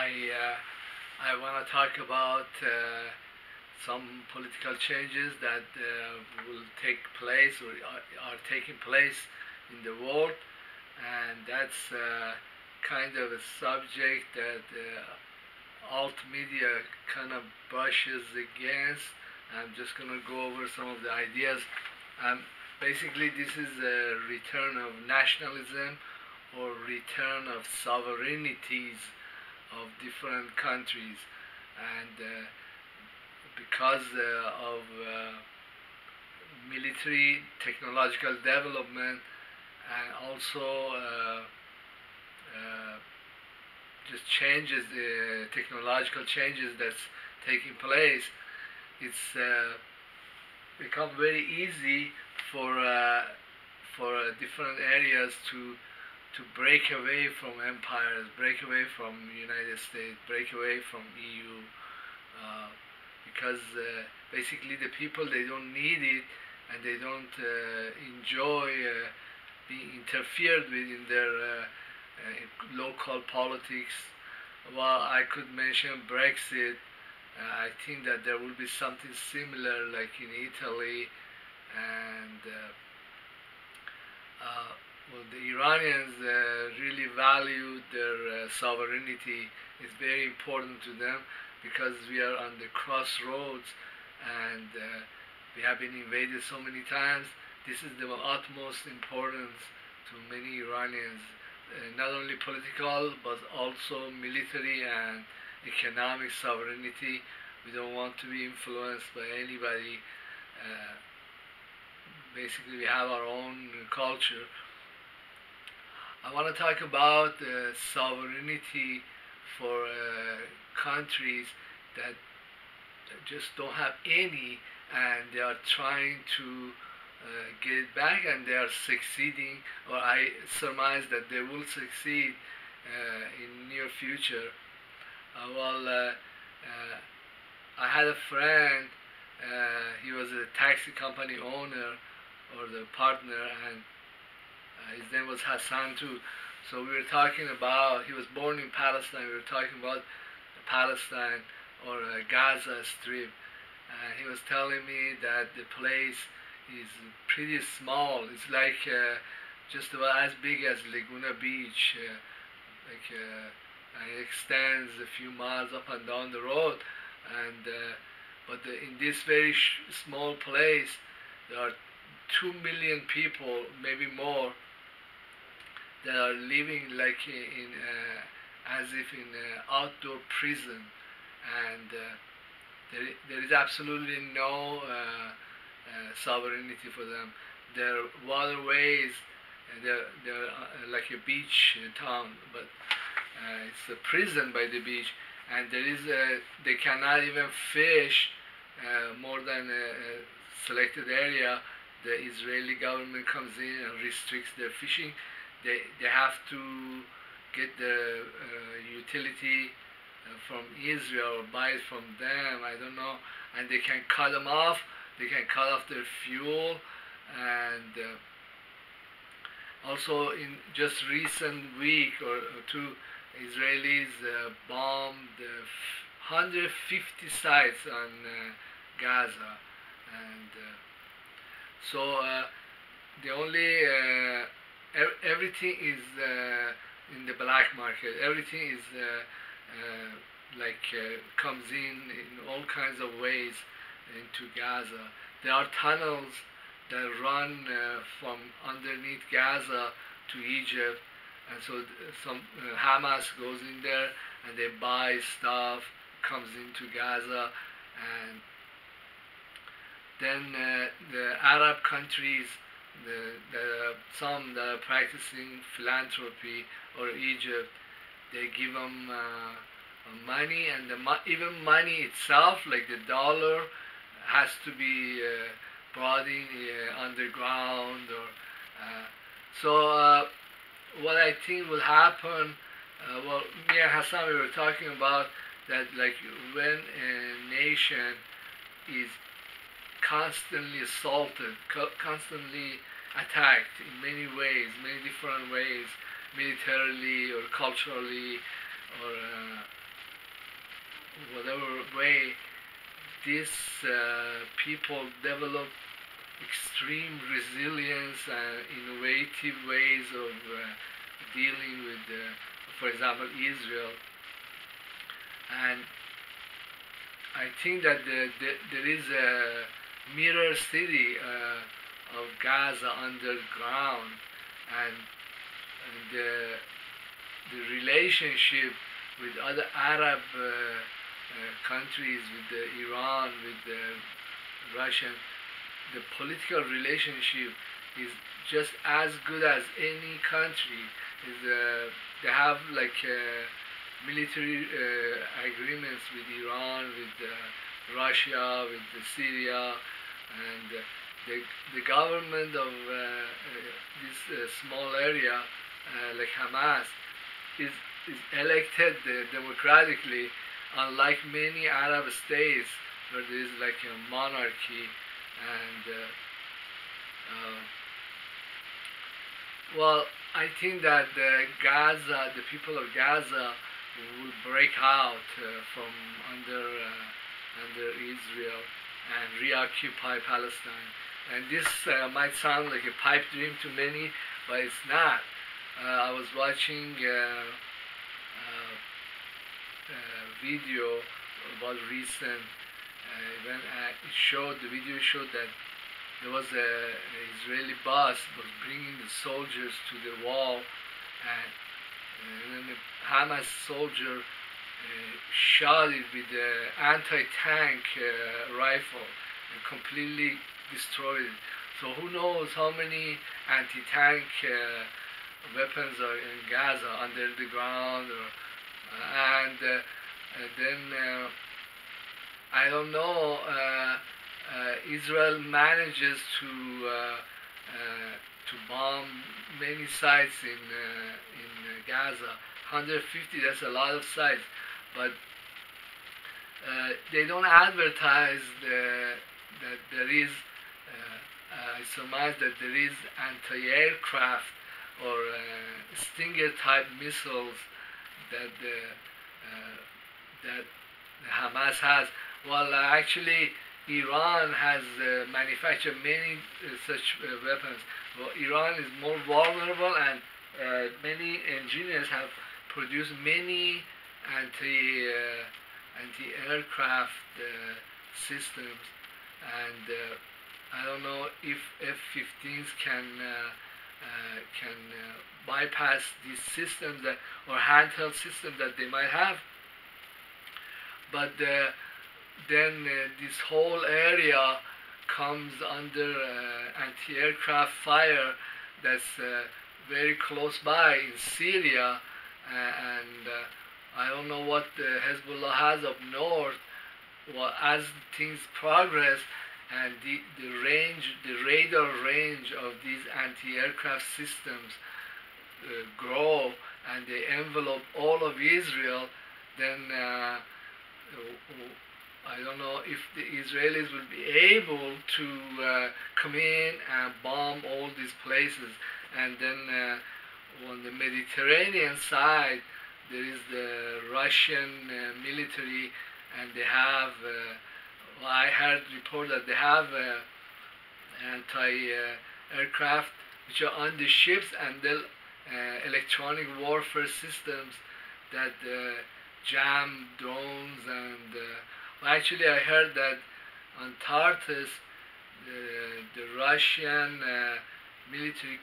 I want to talk about some political changes that will take place or are taking place in the world, and that's kind of a subject that alt media kind of brushes against. I'm just going to go over some of the ideas. Basically, this is a return of nationalism or return of sovereignties of different countries, and because of military technological development and also just changes, the technological changes that's taking place, it's become very easy for different areas to break away from empires, break away from United States, break away from EU, because basically the people, they don't need it, and they don't enjoy being interfered with in their local politics. While I could mention Brexit, I think that there will be something similar like in Italy, and well, the Iranians really value their sovereignty. It's very important to them because we are on the crossroads, and we have been invaded so many times. This is the utmost importance to many Iranians, not only political but also military and economic sovereignty. We don't want to be influenced by anybody. Basically, we have our own culture. I want to talk about sovereignty for countries that just don't have any, and they are trying to get it back, and they are succeeding, or I surmise that they will succeed in near future. I had a friend. He was a taxi company owner or the partner, and his name was Hassan too. So we were talking about, he was born in Palestine. We were talking about Palestine or Gaza Strip, and he was telling me that the place is pretty small. It's like just about as big as Laguna Beach, and it extends a few miles up and down the road. And in this very small place, there are 2 million people, maybe more, that are living like in as if in an outdoor prison, and there is absolutely no sovereignty for them. Their waterways, they're like a beach town, but it's a prison by the beach, and they cannot even fish more than a selected area. The Israeli government comes in and restricts their fishing. They have to get the utility from Israel or buy it from them. I don't know, and they can cut them off. They can cut off their fuel, and also in just recent week or two, Israelis bombed 150 sites on Gaza, and so the only everything is in the black market. Everything is comes in all kinds of ways into Gaza. There are tunnels that run from underneath Gaza to Egypt, and so some Hamas goes in there and they buy stuff, comes into Gaza, and then the Arab countries, some that are practicing philanthropy, or Egypt, they give them money, and even money itself, like the dollar, has to be brought in underground, or what I think will happen. Me and Hassan, we were talking about that, like when a nation is constantly assaulted, constantly attacked in many ways, many different ways, militarily or culturally, or whatever way these people develop extreme resilience and innovative ways of dealing with, for example, Israel. And I think that there is a mirror city of Gaza underground, and the relationship with other Arab countries, with Iran, with Russia, the political relationship is just as good as any country. Is they have like military agreements with Iran, with Russia, with Syria, and the government of this small area like Hamas is is elected democratically, unlike many Arab states where there is like a monarchy. And well, I think that Gaza, the people of Gaza, will break out from under Israel and reoccupy Palestine. And this might sound like a pipe dream to many, but it's not. I was watching video about recent event. It showed the video showed that there was an Israeli bus was bringing the soldiers to the wall, and then the Hamas soldier shot it with the anti-tank rifle and completely destroyed it. So who knows how many anti-tank weapons are in Gaza under the ground, and then I don't know. Israel manages to bomb many sites in Gaza. 150. That's a lot of sites, but they don't advertise that there is. I surmise that there is anti-aircraft or Stinger-type missiles that that Hamas has. Well, actually, Iran has manufactured many such weapons. Well, Iran is more vulnerable, and many engineers have produced many anti-aircraft systems, and I don't know if F-15s can bypass these systems or handheld systems that they might have. But then this whole area comes under anti-aircraft fire that's very close by in Syria, and I don't know what Hezbollah has up north. Well, as things progress and the radar range of these anti-aircraft systems grow and they envelope all of Israel, then I don't know if the Israelis will be able to come in and bomb all these places. And then on the Mediterranean side, there is the Russian military, and they have, well, I heard report that they have anti-aircraft which are on the ships, and the electronic warfare systems that jam drones. And well, actually I heard that on Tartus the Russian military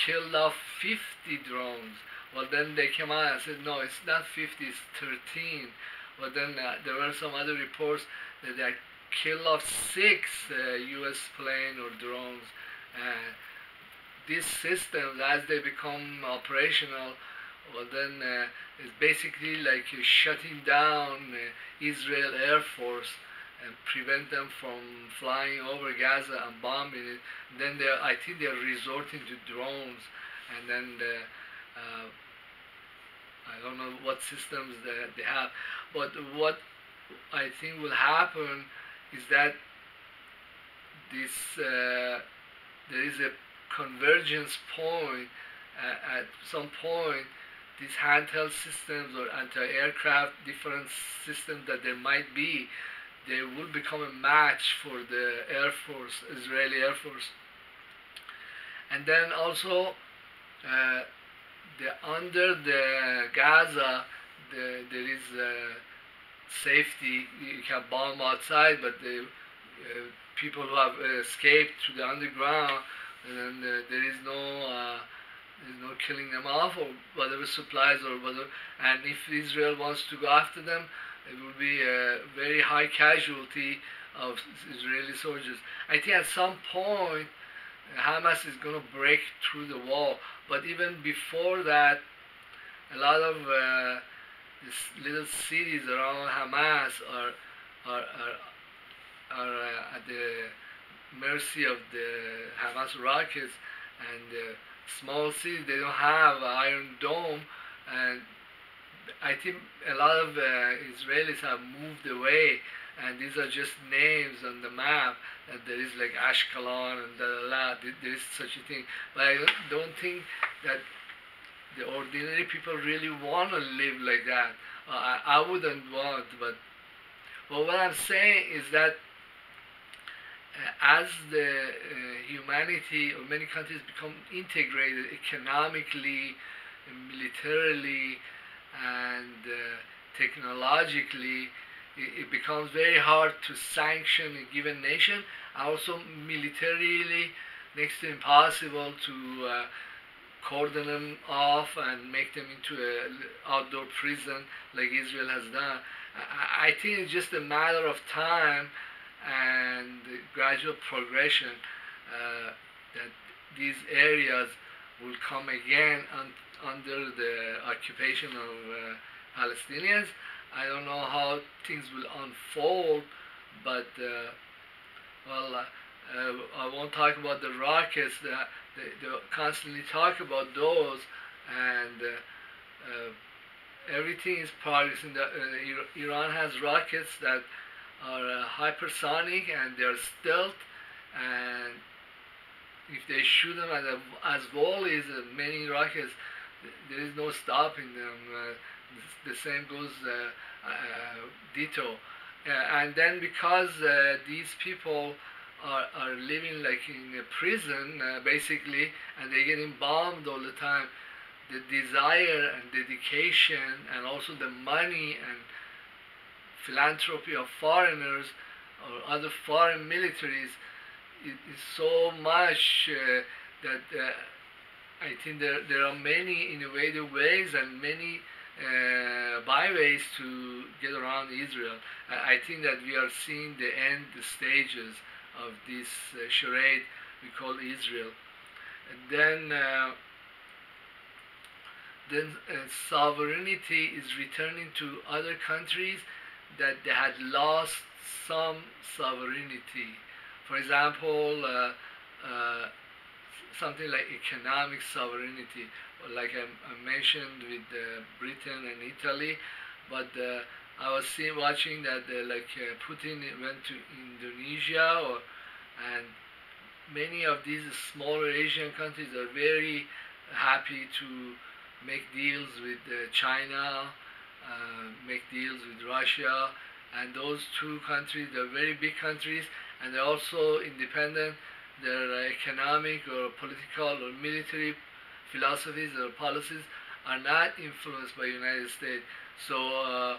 killed off 50 drones. Well, then they came out and said, no, it's not 50, it's 13. Well, then there were some other reports that they killed off 6 U.S. plane or drones. These systems, as they become operational, well, then it's basically like shutting down Israel Air Force and prevent them from flying over Gaza and bombing it. Then I think they're resorting to drones, and then I don't know what systems they have. But what I think will happen is that this there is a convergence point at some point these handheld systems or anti-aircraft different systems that there might be, they will become a match for the Air Force, Israeli Air Force. And then also under the Gaza, there is safety. You can bomb outside, but the people who have escaped to the underground, and there is no killing them off or whatever supplies or whatever. And if Israel wants to go after them, it will be a very high casualty of Israeli soldiers. I think at some point Hamas is going to break through the wall. But even before that, a lot of these little cities around Hamas are at the mercy of the Hamas rockets, and small cities, they don't have an Iron Dome, and I think a lot of Israelis have moved away, and these are just names on the map. And there is like Ashkelon and there is such a thing. But I don't think that the ordinary people really want to live like that. I wouldn't want, but what I'm saying is that as the humanity or many countries become integrated economically, militarily, and technologically, it becomes very hard to sanction a given nation. Also, militarily, next to impossible to cordon them off and make them into an outdoor prison like Israel has done. I think it's just a matter of time and gradual progression that these areas will come again under the occupation of Palestinians. I don't know how things will unfold, but I won't talk about the rockets. They constantly talk about those, and everything is progressing. Iran has rockets that are hypersonic and they are stealth, and if they shoot them as volleys, many rockets, there is no stopping them. The same goes ditto. And then because these people are living like in a prison, basically, and they're getting bombed all the time, the desire and dedication and also the money and philanthropy of foreigners or other foreign militaries is so much that I think there are many innovative ways and many byways to get around Israel. I think that we are seeing the end stages of this charade we call Israel. And then sovereignty is returning to other countries that they had lost some sovereignty. For example, something like economic sovereignty, like I mentioned with Britain and Italy, but I was watching that Putin went to Indonesia, and many of these smaller Asian countries are very happy to make deals with China, make deals with Russia, and those two countries, they're very big countries, and they're also independent. Their economic or political or military philosophies or policies are not influenced by the United States. So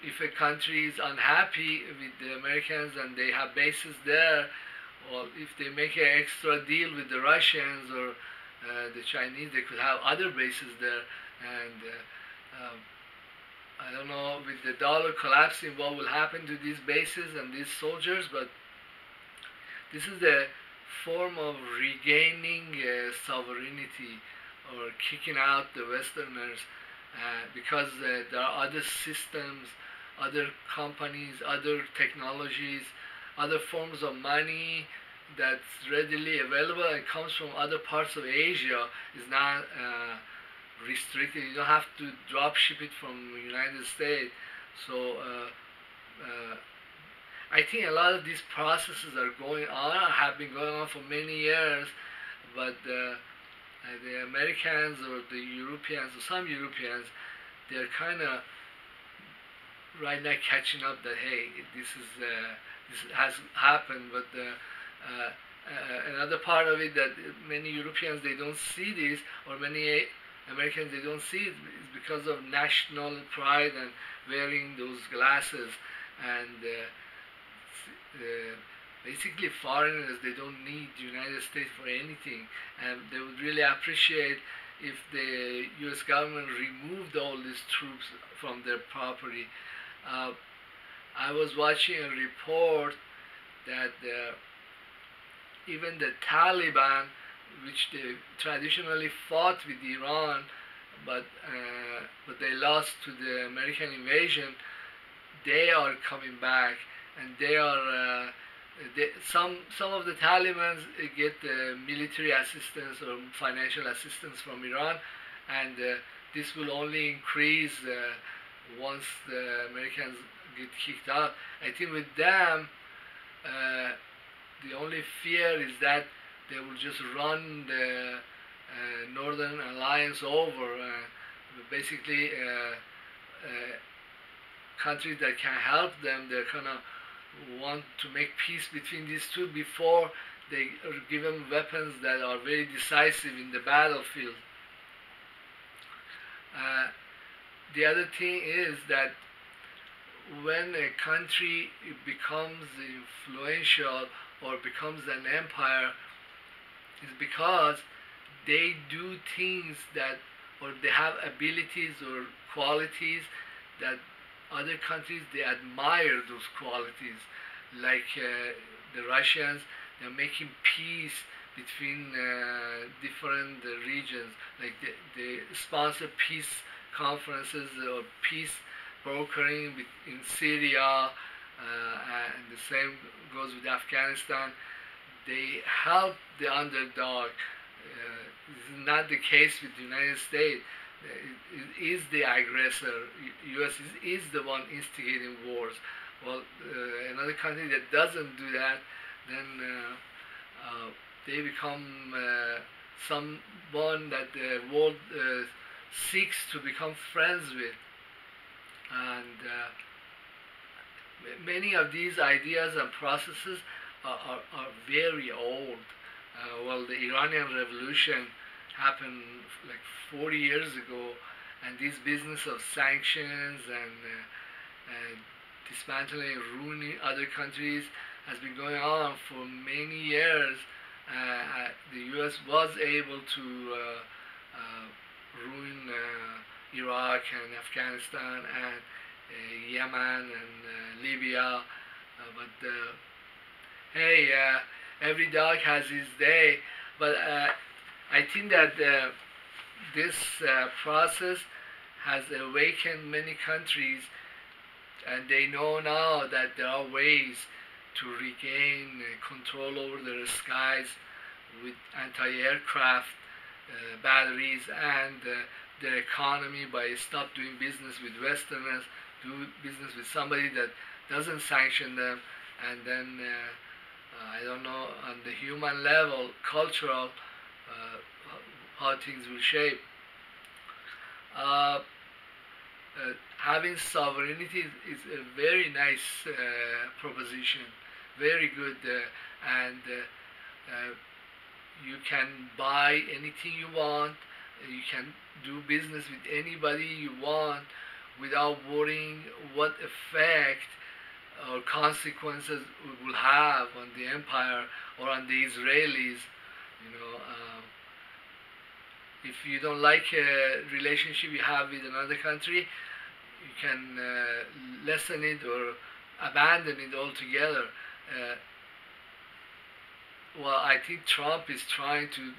if a country is unhappy with the Americans and they have bases there, or if they make an extra deal with the Russians or the Chinese, they could have other bases there. And I don't know, with the dollar collapsing, what will happen to these bases and these soldiers, but this is the form of regaining sovereignty or kicking out the Westerners because there are other systems, other companies, other technologies, other forms of money that's readily available and comes from other parts of Asia, is not restricted. You don't have to drop ship it from the United States. So I think a lot of these processes are going on, have been going on for many years, but The Americans or the Europeans, or some Europeans, they're kind of right now catching up that hey, this has happened. But another part of it that many Europeans they don't see this, or many Americans they don't see it, is because of national pride and wearing those glasses and. Basically foreigners they don't need the United States for anything, and they would really appreciate if the US government removed all these troops from their property. uh, I was watching a report that even the Taliban, which they traditionally fought with Iran, but they lost to the American invasion, they are coming back, and they are some of the Taliban get military assistance or financial assistance from Iran, and this will only increase once the Americans get kicked out. I think with them, the only fear is that they will just run the Northern Alliance over. Basically, countries that can help them, they're gonna want to make peace between these two before they give them weapons that are very decisive in the battlefield. Uh, the other thing is that when a country becomes influential or becomes an empire, is because they do things that, or they have abilities or qualities that other countries they admire those qualities. Like the Russians, they're making peace between different regions. Like they sponsor peace conferences or peace brokering in Syria, and the same goes with Afghanistan. They help the underdog. This is not the case with the United States. It is the aggressor. U.S. is the one instigating wars. Well, another country that doesn't do that, then they become someone that the world seeks to become friends with. And many of these ideas and processes are very old. Well, the Iranian Revolution happened like 40 years ago, and this business of sanctions and dismantling and ruining other countries has been going on for many years. The U.S. was able to ruin Iraq and Afghanistan and Yemen and Libya, but hey, every dog has his day. But I think that this process has awakened many countries, and they know now that there are ways to regain control over their skies with anti-aircraft batteries, and their economy by stop doing business with Westerners, do business with somebody that doesn't sanction them, and then I don't know, on the human level, cultural, how things will shape. Having sovereignty is a very nice proposition, very good, and you can buy anything you want, you can do business with anybody you want without worrying what effect or consequences it will have on the empire or on the Israelis. You know, if you don't like a relationship you have with another country, you can lessen it or abandon it altogether. Well, I think Trump is trying to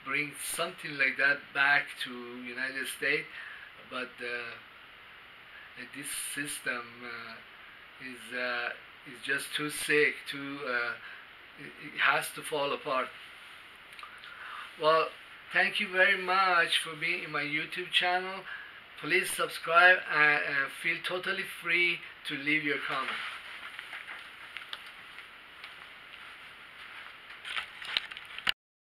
bring something like that back to United States, but this system is just too sick. It has to fall apart. Well, thank you very much for being in my YouTube channel. Please subscribe and feel totally free to leave your comment.